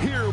Here.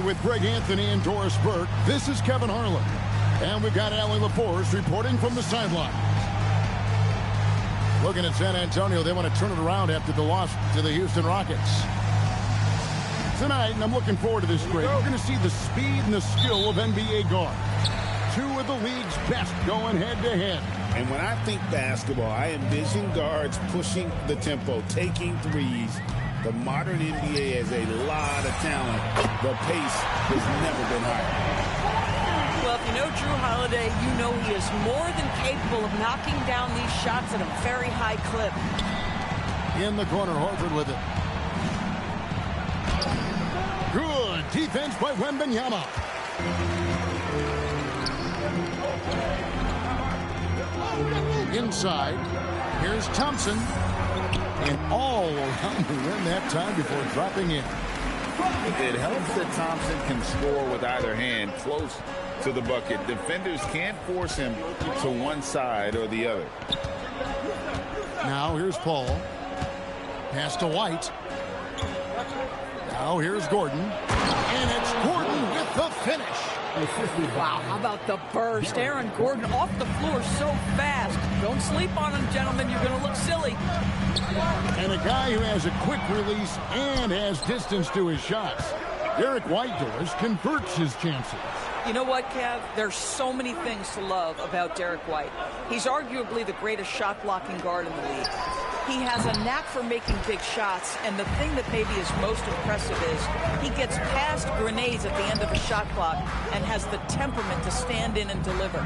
With Greg Anthony and Doris Burke, this is Kevin Harlan. And we've got Allie LaForce reporting from the sideline. Looking at San Antonio, they want to turn it around after the loss to the Houston Rockets. Tonight, and I'm looking forward to this, Greg, we're going to see the speed and the skill of NBA guards. Two of the league's best going head-to-head. And when I think basketball, I envision guards pushing the tempo, taking threes. The modern NBA has a lot of talent. The pace has never been higher. Well, if you know Jrue Holiday, you know he is more than capable of knocking down these shots at a very high clip. In the corner, Horford with it. Good defense by Wembanyama. Inside, here's Thompson. And all around the rim that time before dropping in. It helps that Thompson can score with either hand close to the bucket. Defenders can't force him to one side or the other. Now here's Paul. Pass to White. Now here's Gordon. And it's Gordon with the finish. Wow, how about the burst? Aaron Gordon off the floor so fast. Don't sleep on him, gentlemen. You're going to look silly. And a guy who has a quick release and has distance to his shots. Derek White, Doris, converts his chances. You know what, Kev? There's so many things to love about Derek White. He's arguably the greatest shot-blocking guard in the league. He has a knack for making big shots, and the thing that maybe is most impressive is he gets past grenades at the end of a shot clock and has the temperament to stand in and deliver.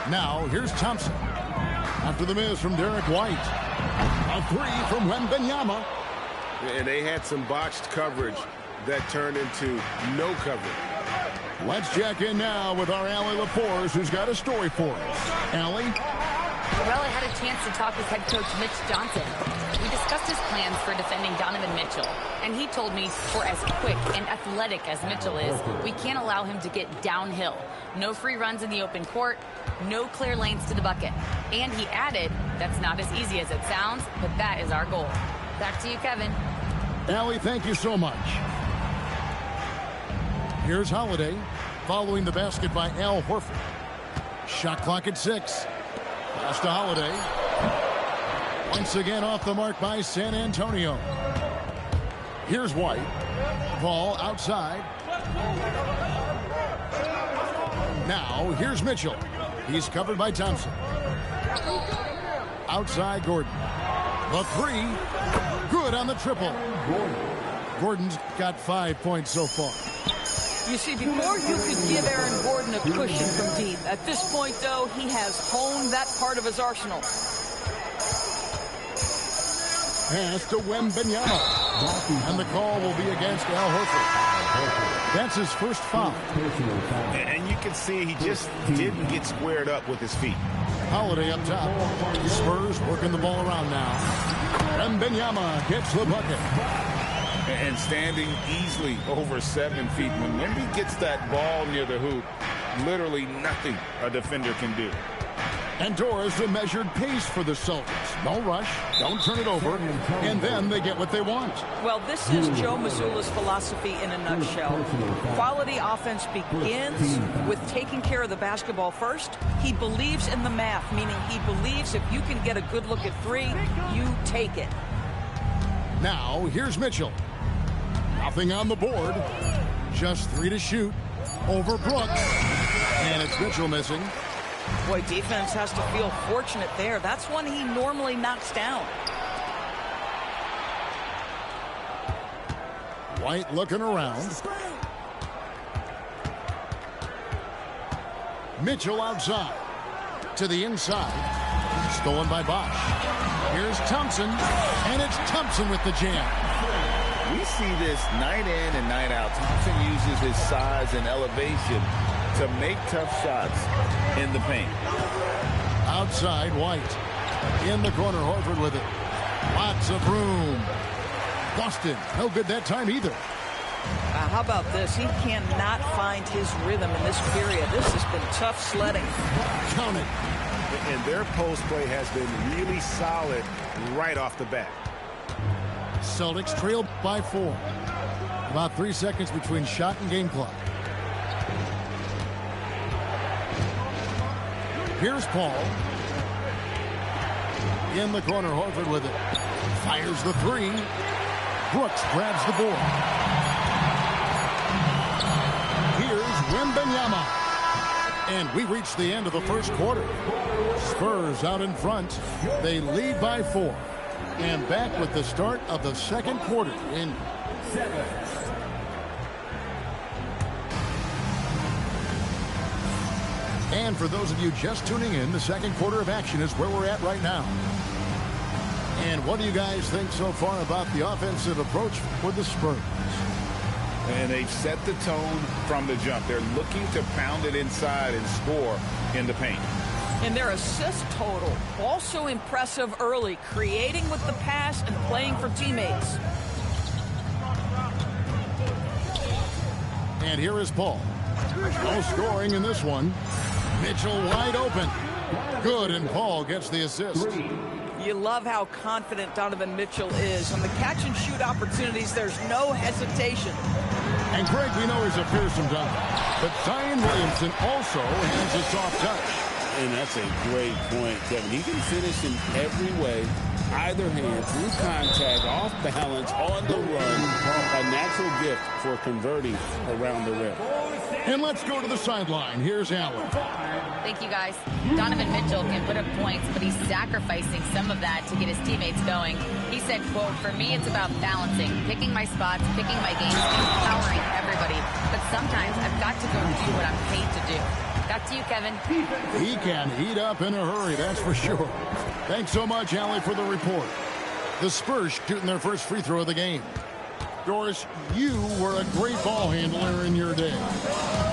Now, here's Thompson. After the miss from Derek White. A three from Wembanyama. And they had some botched coverage that turned into no coverage. Let's check in now with our Allie LaForce, who's got a story for us. Allie? Well, I had a chance to talk with head coach Mitch Johnson. We discussed his plans for defending Donovan Mitchell, and he told me for as quick and athletic as Mitchell is, we can't allow him to get downhill. No free runs in the open court, no clear lanes to the bucket. And he added, that's not as easy as it sounds, but that is our goal. Back to you, Kevin. Allie, thank you so much. Here's Holiday, following the basket by Al Horford. Shot clock at 6. Pass to Holiday. Once again off the mark by San Antonio. Here's White. Ball outside. Now, here's Mitchell. He's covered by Thompson. Outside Gordon. The three. Good on the triple. Gordon's got 5 points so far. You see, before you could give Aaron Gordon a cushion from deep. At this point, though, he has honed that part of his arsenal. Pass to Wembanyama. And the call will be against Al Horford. That's his first foul. And you can see he just didn't get squared up with his feet. Holiday up top. Spurs working the ball around now. Wembanyama gets the bucket. And standing easily over 7 feet. When Wemby gets that ball near the hoop, literally nothing a defender can do. And Doris, a measured pace for the Celtics. No rush, don't turn it over, and then they get what they want. Well, this is Joe Mazzulla's philosophy in a nutshell. Quality offense begins with taking care of the basketball first. He believes in the math, meaning he believes if you can get a good look at three, you take it. Now, here's Mitchell. Nothing on the board. Just 3 to shoot. Over Brooks. And it's Mitchell missing. Boy, defense has to feel fortunate there. That's one he normally knocks down. White looking around. Mitchell outside. To the inside. Stolen by Bosch. Here's Thompson. And it's Thompson with the jam. We see this night in and night out. Thompson uses his size and elevation to make tough shots in the paint. Outside, White. In the corner, Horford with it. Lots of room. Boston, no good that time either. How about this? He cannot find his rhythm in this period. This has been tough sledding. Count it. And their post play has been really solid right off the bat. Celtics trailed by 4. About 3 seconds between shot and game clock. Here's Paul. In the corner, Horford with it. Fires the 3. Brooks grabs the board. Here's Wembanyama. And we reach the end of the first quarter. Spurs out in front. They lead by 4. And back with the start of the second quarter in 7. And for those of you just tuning in, the second quarter of action is where we're at right now. And what do you guys think so far about the offensive approach for the Spurs? And they've set the tone from the jump. They're looking to pound it inside and score in the paint. And their assist total, also impressive early, creating with the pass and playing for teammates. And here is Paul. No scoring in this one. Mitchell wide open. Good, and Paul gets the assist. You love how confident Donovan Mitchell is. On the catch-and-shoot opportunities, there's no hesitation. And Greg, we know he's a fearsome dunker. But Zion Williamson also has a soft touch. And that's a great point, Kevin. He can finish in every way, either hand, through contact, off balance, on the run. A natural gift for converting around the rim. And let's go to the sideline. Here's Allen. Thank you, guys. Donovan Mitchell can put up points, but he's sacrificing some of that to get his teammates going. He said, quote, "For me, it's about balancing, picking my spots, picking my games, empowering everybody. But sometimes I've got to go do what I'm paid to do." Back to you, Kevin. He can heat up in a hurry, that's for sure. Thanks so much, Allie, for the report. The Spurs shooting their first free throw of the game. Doris, you were a great ball handler in your day.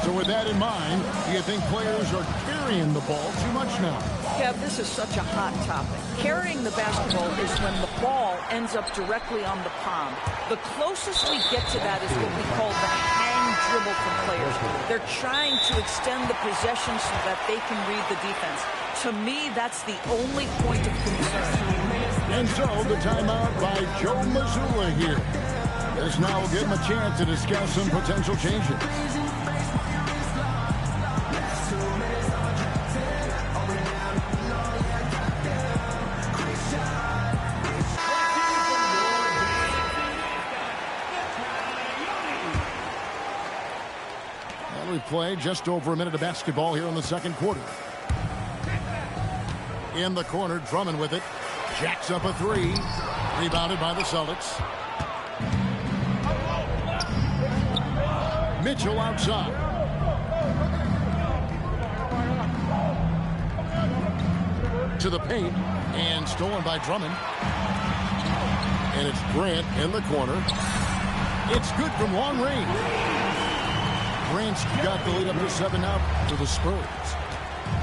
So with that in mind, do you think players are carrying the ball too much now? Kev, this is such a hot topic. Carrying the basketball is when the ball ends up directly on the palm. The closest we get to that is what we call the hang dribble from players. They're trying to extend the possession so that they can read the defense. To me, that's the only point of concern. And so the timeout by Joe Mazzulla here. This now will give him a chance to discuss some potential changes. And we play just over a minute of basketball here in the second quarter. In the corner, Drummond with it. Jacks up a 3. Rebounded by the Celtics. Mitchell outside. To the paint. And stolen by Drummond. And it's Grant in the corner. It's good from long range. Grant's got the lead up to 7 now for the Spurs.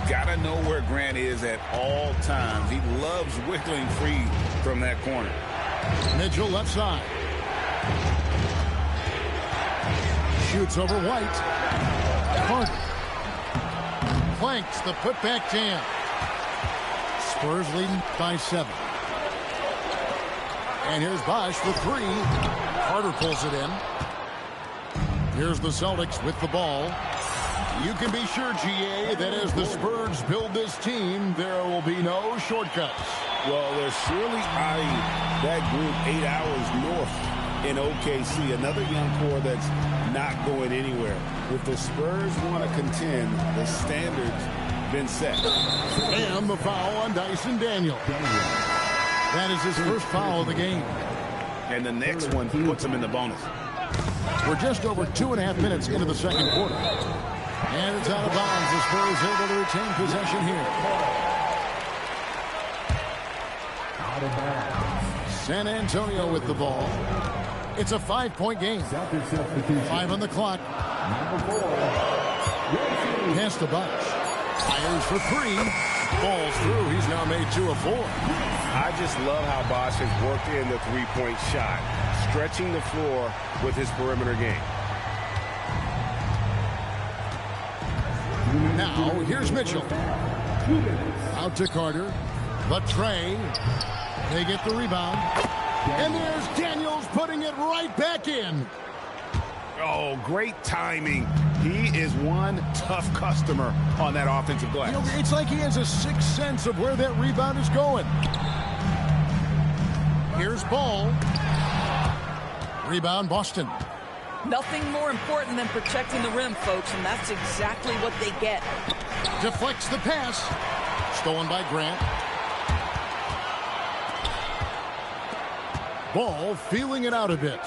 Gotta know where Grant is at all times. He loves wiggling free from that corner. Mitchell left side. Shoots over White. Carter. Planks the putback jam. Spurs leading by 7. And here's Bosch for 3. Carter pulls it in. Here's the Celtics with the ball. You can be sure, GA, that as the Spurs build this team, there will be no shortcuts. Well, they're surely eyeing that group 8 hours north in OKC. Another young core that's not going anywhere. If the Spurs want to contend, the standard's been set. And the foul on Dyson Daniel. That is his first foul of the game. And the next one puts him in the bonus. We're just over 2.5 minutes into the second quarter. And it's out of bounds. The Spurs able to retain possession here. San Antonio with the ball. It's a 5-point game. 5 on the clock. Pass to Bosch. Fires for 3. Falls through. He's now made 2 of 4. I just love how Bosch has worked in the three-point shot, stretching the floor with his perimeter game. Now, here's Mitchell. Out to Carter. But Trey. They get the rebound. And there's Daniels putting it right back in. Oh, great timing. He is one tough customer on that offensive glass. You know, it's like he has a sixth sense of where that rebound is going. Here's Ball. Rebound, Boston. Nothing more important than protecting the rim, folks, and that's exactly what they get. Deflects the pass. Stolen by Grant. Ball feeling it out a bit.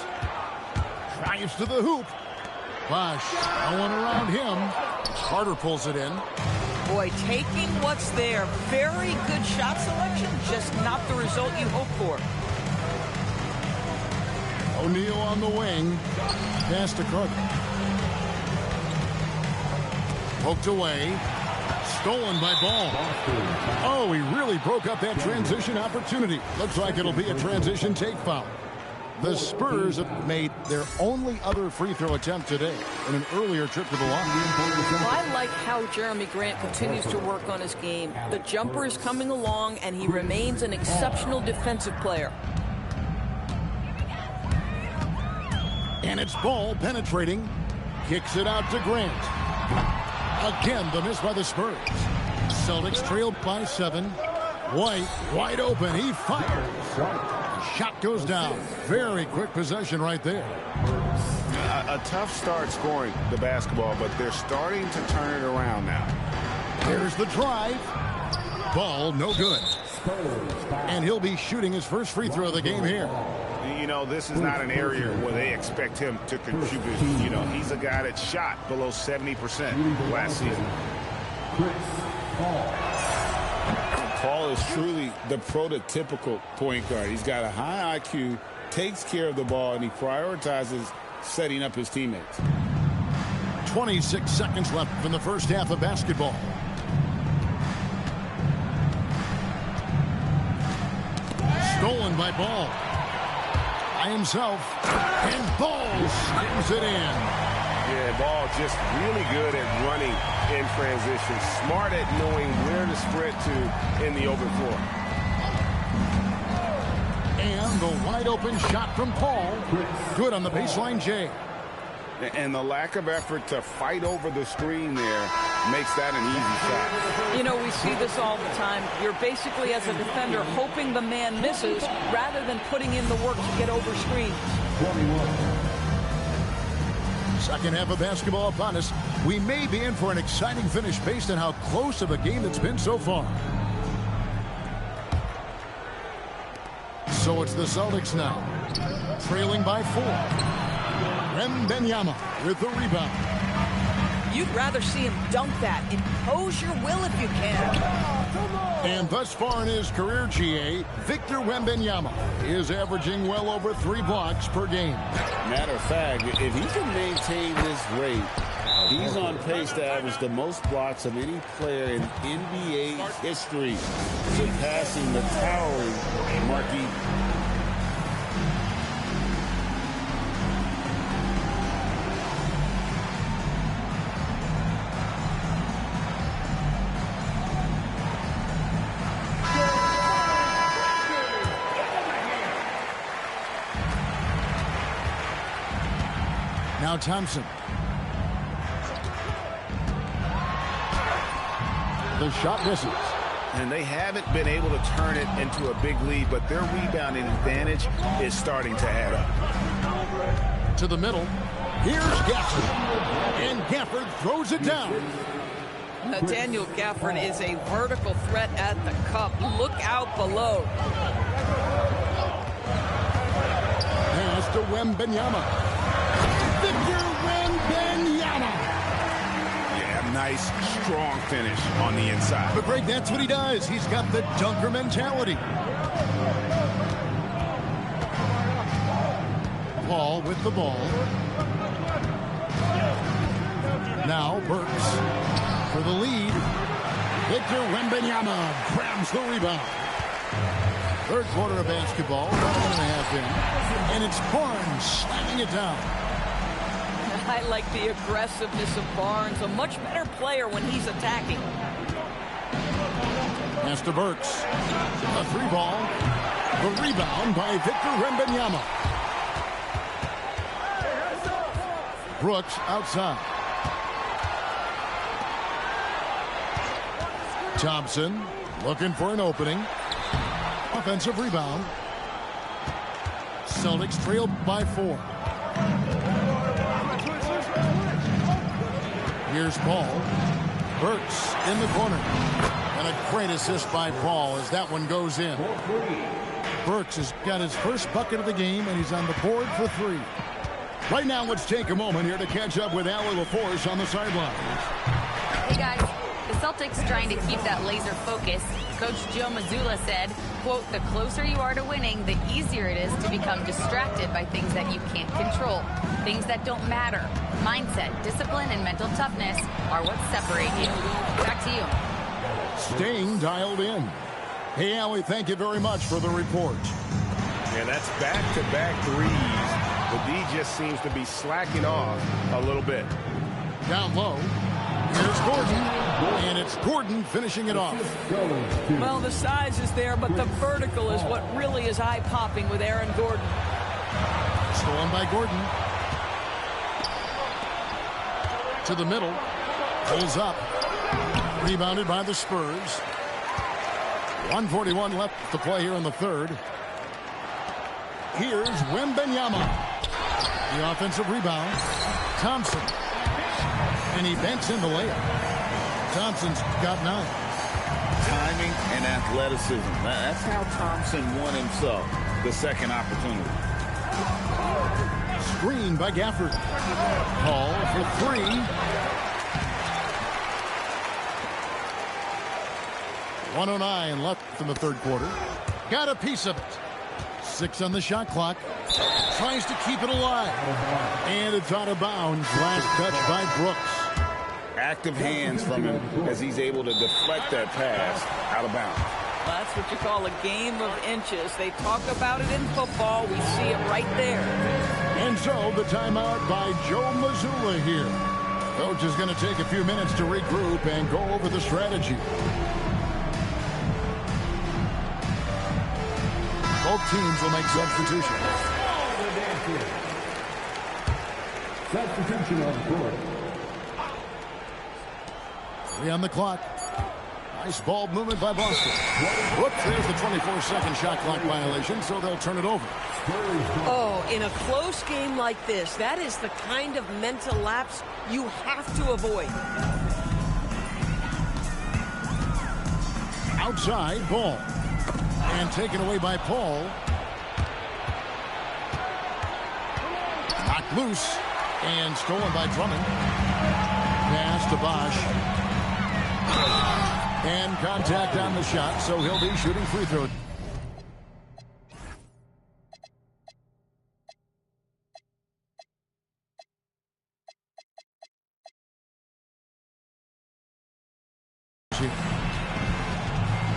Drives to the hoop. Bosch, no one around him. Carter pulls it in. Boy, taking what's there. Very good shot selection, just not the result you hope for. O'Neal on the wing. Pass to Carter. Poked away. Stolen by Ball. Oh, he really broke up that transition opportunity. Looks like it'll be a transition take foul. The Spurs have made their only other free throw attempt today in an earlier trip to the line. Well, I like how Jeremy Grant continues to work on his game. The jumper is coming along, and he remains an exceptional defensive player. And it's Ball penetrating. Kicks it out to Grant. Again, the miss by the Spurs. Celtics trailed by 7. White, wide open. He fires. Shot goes down. Very quick possession right there. A tough start scoring the basketball, but they're starting to turn it around now. There's the drive. Ball, no good. And he'll be shooting his first free throw of the game here. You know, this is not an area where they expect him to contribute. You know, he's a guy that shot below 70% last season. Paul is truly the prototypical point guard. He's got a high IQ, takes care of the ball, and he prioritizes setting up his teammates. 26 seconds left in the first half of basketball. Stolen by Ball. By himself. And Ball slams it in. Yeah, Ball just really good at running in transition. Smart at knowing where to sprint to in the open floor. And the wide open shot from Paul. Good on the baseline, Jay. And the lack of effort to fight over the screen there makes that an easy shot. You know, we see this all the time. You're basically, as a defender, hoping the man misses rather than putting in the work to get over screens. Second half of basketball upon us. We may be in for an exciting finish based on how close of a game it's been so far. So it's the Celtics now, trailing by 4. Wembanyama with the rebound. You'd rather see him dunk that. Impose your will if you can. And thus far in his career, GA, Victor Wembanyama is averaging well over 3 blocks per game. Matter of fact, if he can maintain this rate, he's on pace to average the most blocks of any player in NBA history, surpassing the towering Mark Eaton. Now Thompson. The shot misses. And they haven't been able to turn it into a big lead, but their rebounding advantage is starting to add up. To the middle. Here's Gafford. And Gafford throws it down. Daniel Gafford is a vertical threat at the cup. Look out below. Pass to Wembanyama. Victor Wembanyama. Yeah, nice, strong finish on the inside. But Greg, that's what he does. He's got the dunker mentality. Paul with the ball. Now Burks for the lead. Victor Wembanyama grabs the rebound. Third quarter of basketball, 1.5 in, and it's Barnes slamming it down. I like the aggressiveness of Barnes, a much better player when he's attacking. Pass to Burks. A 3-ball. The rebound by Victor Wembanyama. Brooks outside. Thompson looking for an opening. Offensive rebound. Celtics trailed by 4. Here's Paul. Burks in the corner. And a great assist by Paul as that one goes in. Burks has got his first bucket of the game, and he's on the board for 3. Right now, let's take a moment here to catch up with Allie LaForce on the sidelines. Hey, guys. The Celtics trying to keep that laser focus. Coach Joe Mazzulla said, quote, "The closer you are to winning, the easier it is to become distracted by things that you can't control, things that don't matter. Mindset, discipline, and mental toughness are what separate you." Back to you. Staying dialed in. Hey, Allie, thank you very much for the report. Yeah, that's back-to-back threes. The D just seems to be slacking off a little bit. Down low. Here's Gordon. And it's Gordon finishing it off. Well, the size is there, but the vertical is what really is eye-popping with Aaron Gordon. Stolen by Gordon. To the middle. Pulls up. Rebounded by the Spurs. 1:41 left to play here in the third. Here's Wembanyama. The offensive rebound. Thompson. And he banks in the layup. Thompson's got 9. Timing and athleticism. That's how Thompson won himself the second opportunity. Screen by Gafford. Paul for 3. .109 left in the third quarter. Got a piece of it. 6 on the shot clock. Tries to keep it alive. And it's out of bounds. Last touch by Brooks. Active hands from him as he's able to deflect that pass out of bounds. Well, that's what you call a game of inches. They talk about it in football. We see it right there. And so the timeout by Joe Mazzulla here. Coach is going to take a few minutes to regroup and go over the strategy. Both teams will make substitutions. Substitution on the court. 3 on the clock. Nice ball movement by Boston. Whoop, there's the 24-second shot clock violation, so they'll turn it over. Oh, in a close game like this, that is the kind of mental lapse you have to avoid. Outside, ball. And taken away by Paul. Knocked loose. And stolen by Drummond. Pass to Bosch. And contact on the shot, so he'll be shooting free throw.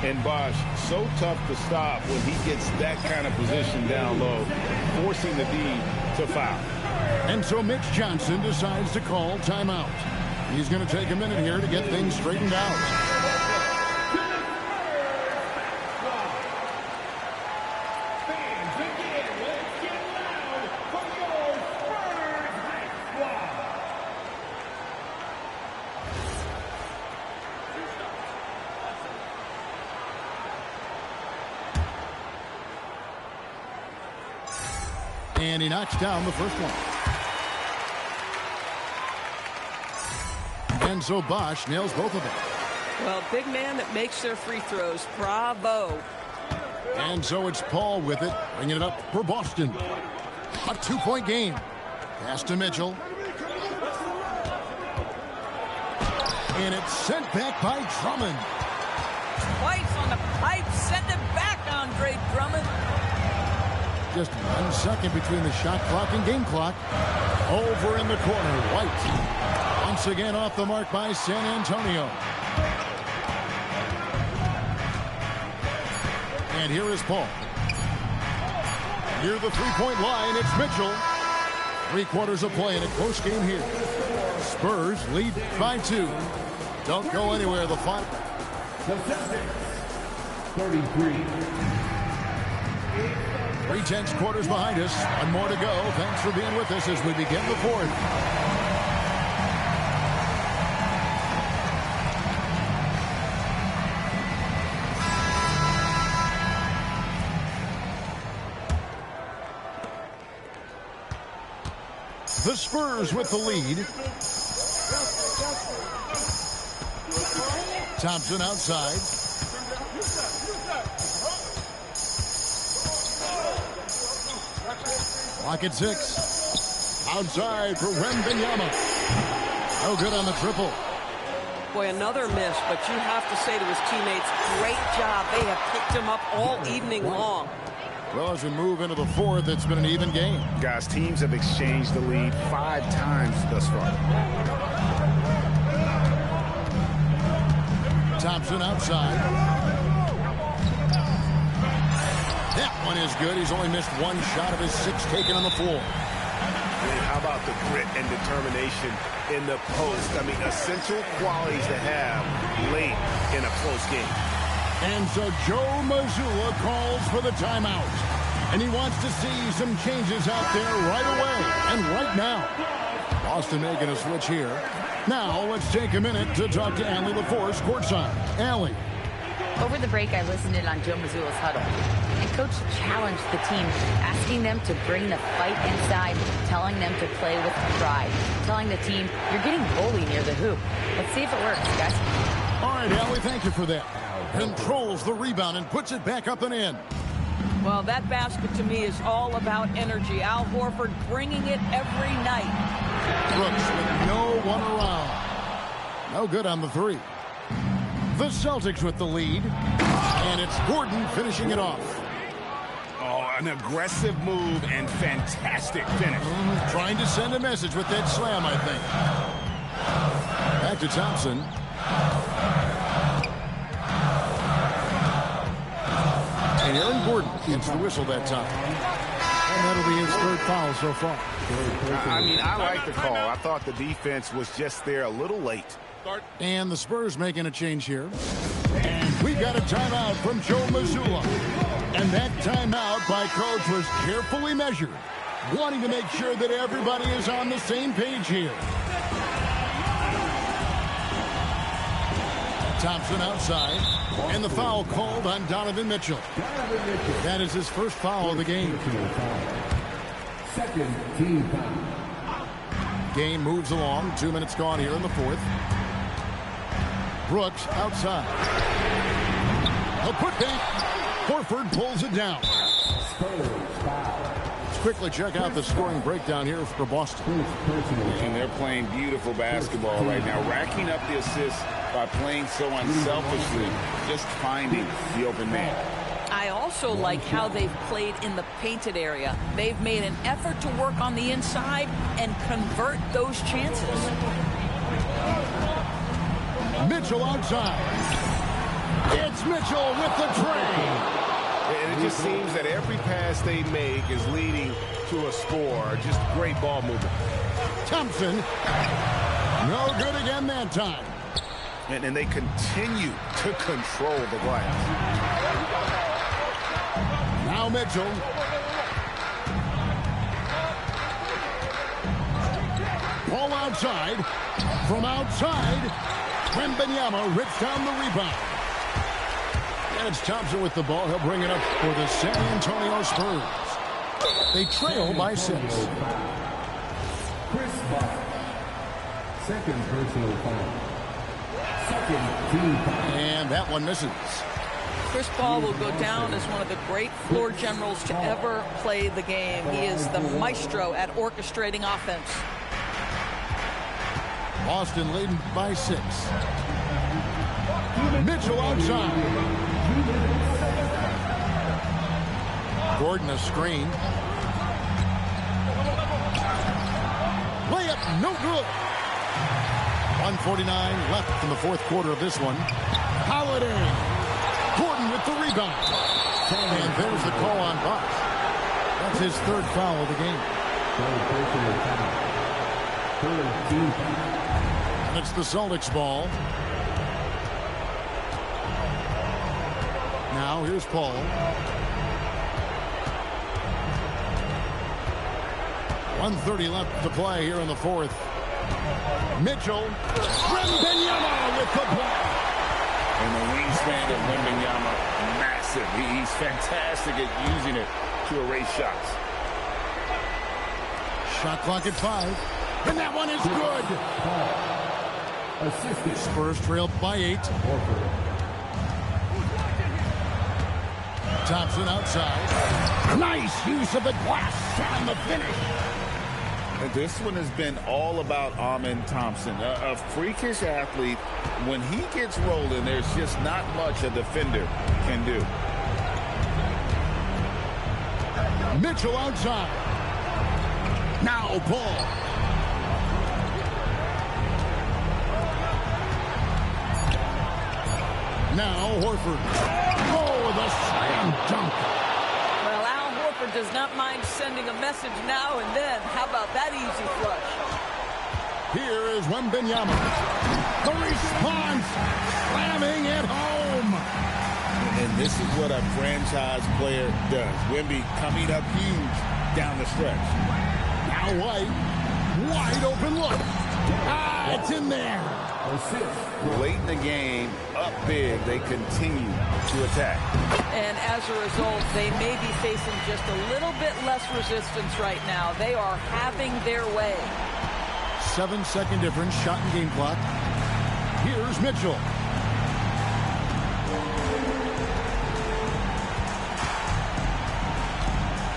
And Bosch, so tough to stop when he gets that kind of position down low, forcing the D to foul. And so Mitch Johnson decides to call timeout. He's going to take a minute here to get things straightened out. And he knocks down the first one. And so Bosch nails both of them. Well, big man that makes their free throws. Bravo. And so it's Paul with it, bringing it up for Boston. A 2-point game. Pass to Mitchell. And it's sent back by Drummond. Twice on the pipe. Send it back, Andre Drummond. Just 1 second between the shot clock and game clock. Over in the corner, White. Once again off the mark by San Antonio. And here is Paul. Near the three-point line, it's Mitchell. 3 quarters of play in a close game here. Spurs lead by 2. Don't go anywhere. The final. The Celtics, 33. 3/10 quarters behind us. 1 more to go. Thanks for being with us as we begin the 4th. The Spurs with the lead. Thompson outside. Clock at 6. Outside for Wembanyama. No good on the triple. Boy, another miss, but you have to say to his teammates, great job. They have picked him up all evening long. Well, as we move into the 4th, it's been an even game. Guys, teams have exchanged the lead 5 times thus far. Thompson outside. That one is good. He's only missed 1 shot of his 6 taken on the floor. And how about the grit and determination in the post? I mean, essential qualities to have late in a close game. And so Joe Mazzulla calls for the timeout. And he wants to see some changes out there right away and right now. Boston making a switch here. Now let's take a minute to talk to Allie LaForce courtside. Allie. Over the break, I listened in on Joe Mazzulla's huddle. And Coach challenged the team, asking them to bring the fight inside, telling them to play with pride, telling the team, you're getting bullied near the hoop. Let's see if it works, guys. All right, Allie, thank you for that. Controls the rebound and puts it back up and in. Well, that basket to me is all about energy. Al Horford bringing it every night. Brooks with no one around. No good on the 3. The Celtics with the lead. And it's Gordon finishing it off. Oh, an aggressive move and fantastic finish. Trying to send a message with that slam, I think. Back to Thompson. And Aaron Gordon gets the whistle that time. And that'll be his 3rd foul so far. I mean, I like the call. I thought the defense was just there a little late. And the Spurs making a change here. And we've got a timeout from Joe Mazzulla. And that timeout by Coach was carefully measured, wanting to make sure that everybody is on the same page here. Thompson outside, and the foul called on Donovan Mitchell. That is his 1st foul of the game. 2nd team foul. Game moves along. 2 minutes gone here in the 4th. Brooks outside. A putback. Horford pulls it down. Let's quickly check out the scoring breakdown here for Boston. And they're playing beautiful basketball right now, racking up the assists by playing so unselfishly, just finding the open man. I also like how they've played in the painted area. They've made an effort to work on the inside and convert those chances. Mitchell outside. It's Mitchell with the tray. And it just seems that every pass they make is leading to a score. Just great ball movement. Thompson. No good again that time. And they continue to control the glass. Now Mitchell. Ball outside. From outside, Wembanyama rips down the rebound. And it's Thompson with the ball. He'll bring it up for the San Antonio Spurs. They trail by 6. Chris Paul. Second personal foul. Second team foul. And that one misses. Chris Paul will go down as one of the great floor generals to ever play the game. He is the maestro at orchestrating offense. Boston leading by 6. Mitchell outside. Gordon a screen. Layup, no good. 1:49 left in the fourth quarter of this one. Holiday. Gordon with the rebound. And there's the call on Bosh. That's his third foul of the game. And it's the Celtics ball. Now here's Paul. .130 left to play here in the fourth. Mitchell. Wembanyama with the block. And the wingspan of Wembanyama, massive. He's fantastic at using it to erase shots. Shot clock at 5. And that one is good. Assistant. Spurs trail by 8. Thompson outside. Nice use of the glass shot on the finish. This one has been all about Amen Thompson, a freakish athlete. When he gets rolling, there's just not much a defender can do. Mitchell outside. Now Paul. Now Horford. Oh, the slam dunk. Well, Al Horford does not mind sending a message now and then. How about that easy flush? Here is Wembanyama. The response. Slamming it home. And this is what a franchise player does. Wemby coming up huge down the stretch. Now White. Wide open look. Ah, it's in there. Late in the game, up big, they continue to attack. And as a result, they may be facing just a little bit less resistance right now. They are having their way. 7-second difference, shot and game clock. Here's Mitchell.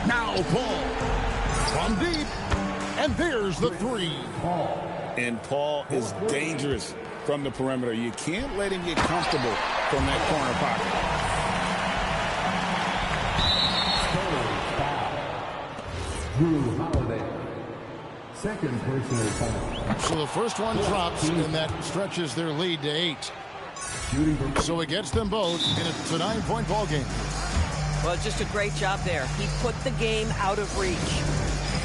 Now Paul. From deep. And there's the 3. And Paul is dangerous from the perimeter. You can't let him get comfortable from that corner pocket. Drew Holiday. Second personal foul. So the first one drops, and that stretches their lead to 8. So it gets them both, and it's a 9-point ball game. Well, just a great job there. He put the game out of reach.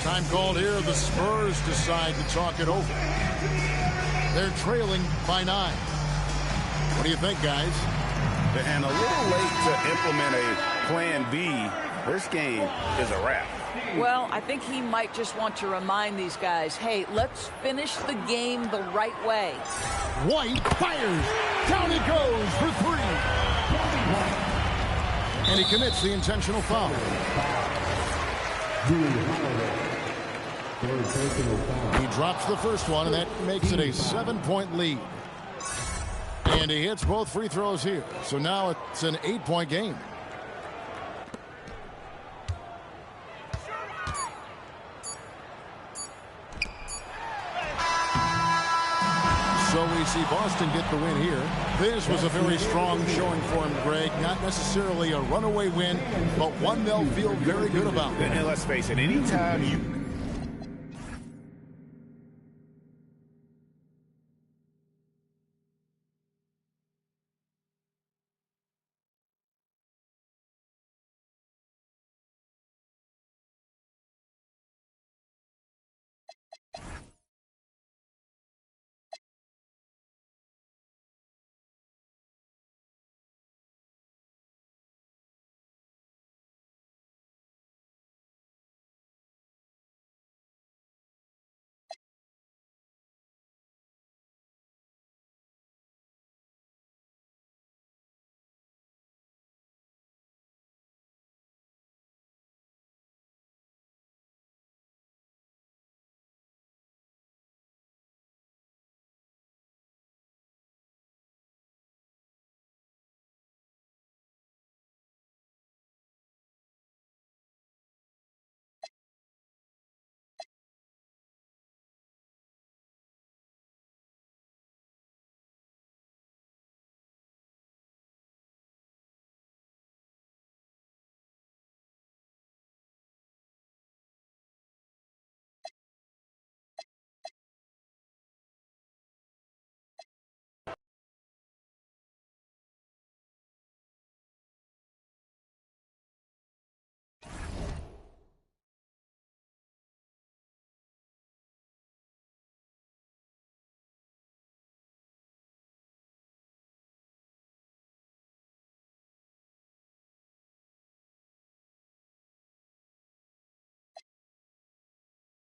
Time called here. The Spurs decide to talk it over. They're trailing by 9. What do you think, guys? And a little late to implement a plan B. This game is a wrap. Well, I think he might just want to remind these guys, hey, let's finish the game the right way. White fires. Down he goes for 3. And he commits the intentional foul. He drops the first one, and that makes it a 7-point lead. And he hits both free throws here. So now it's an 8-point game. So we see Boston get the win here. This was a very strong showing for him, Greg. Not necessarily a runaway win, but one they'll feel very good about. And let's face it, anytime you